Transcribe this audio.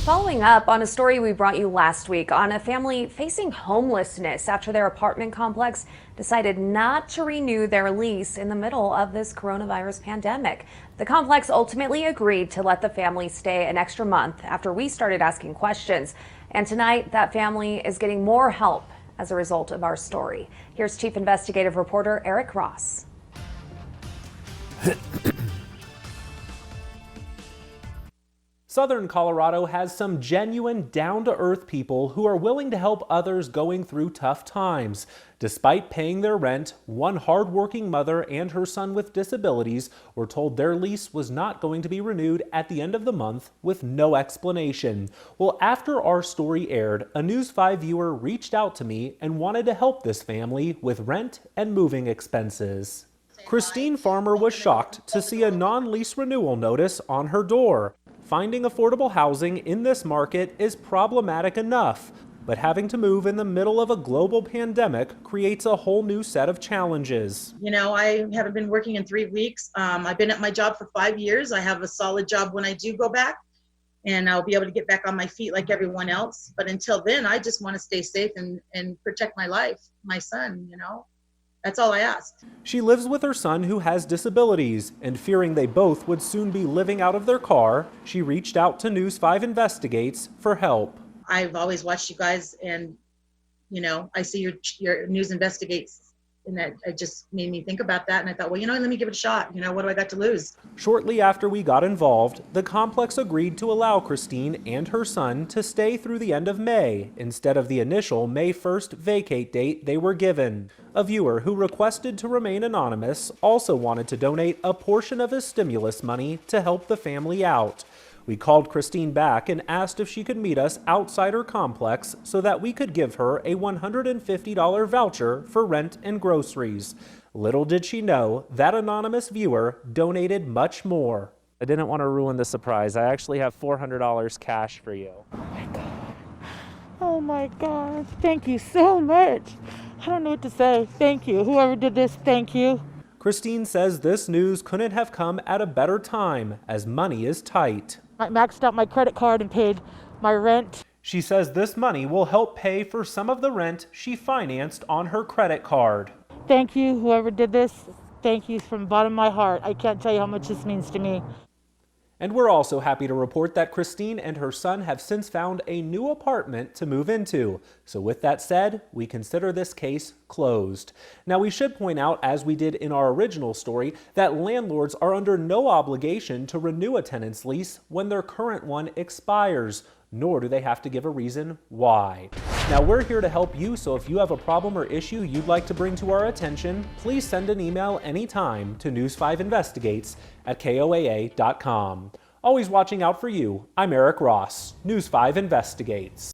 Following up on a story we brought you last week on a family facing homelessness after their apartment complex decided not to renew their lease in the middle of this coronavirus pandemic. The complex ultimately agreed to let the family stay an extra month after we started asking questions. And tonight, that family is getting more help as a result of our story. Here's Chief Investigative Reporter Eric Ross. Southern Colorado has some genuine, down-to-earth people who are willing to help others going through tough times. Despite paying their rent, one hard-working mother and her son with disabilities were told their lease was not going to be renewed at the end of the month with no explanation. Well, after our story aired, a News 5 viewer reached out to me and wanted to help this family with rent and moving expenses. Christine Farmer was shocked to see a non-lease renewal notice on her door. Finding affordable housing in this market is problematic enough, but having to move in the middle of a global pandemic creates a whole new set of challenges. You know, I haven't been working in 3 weeks. I've been at my job for 5 years. I have a solid job when I do go back, and I'll be able to get back on my feet like everyone else. But until then, I just want to stay safe and protect my life, my son, you know. That's all I asked. She lives with her son who has disabilities, and fearing they both would soon be living out of their car, she reached out to News 5 Investigates for help. I've always watched you guys, and you know, I see your News Investigates, and that it just made me think about that. And I thought, well, you know, let me give it a shot. You know, what do I got to lose? Shortly after we got involved, the complex agreed to allow Christine and her son to stay through the end of May instead of the initial May 1st vacate date they were given. A viewer who requested to remain anonymous also wanted to donate a portion of his stimulus money to help the family out. We called Christine back and asked if she could meet us outside her complex so that we could give her a $150 voucher for rent and groceries. Little did she know that anonymous viewer donated much more. I didn't want to ruin the surprise. I actually have $400 cash for you. Oh my God. Oh my God. Thank you so much. I don't know what to say. Thank you. Whoever did this, thank you. Christine says this news couldn't have come at a better time as money is tight. I maxed out my credit card and paid my rent. She says this money will help pay for some of the rent she financed on her credit card. Thank you, whoever did this. Thank you from the bottom of my heart. I can't tell you how much this means to me. And we're also happy to report that Christine and her son have since found a new apartment to move into. So with that said, we consider this case closed. Now we should point out, as we did in our original story, that landlords are under no obligation to renew a tenant's lease when their current one expires, nor do they have to give a reason why. Now we're here to help you, so if you have a problem or issue you'd like to bring to our attention, please send an email anytime to news5investigates@koaa.com. Always watching out for you, I'm Eric Ross, News 5 Investigates.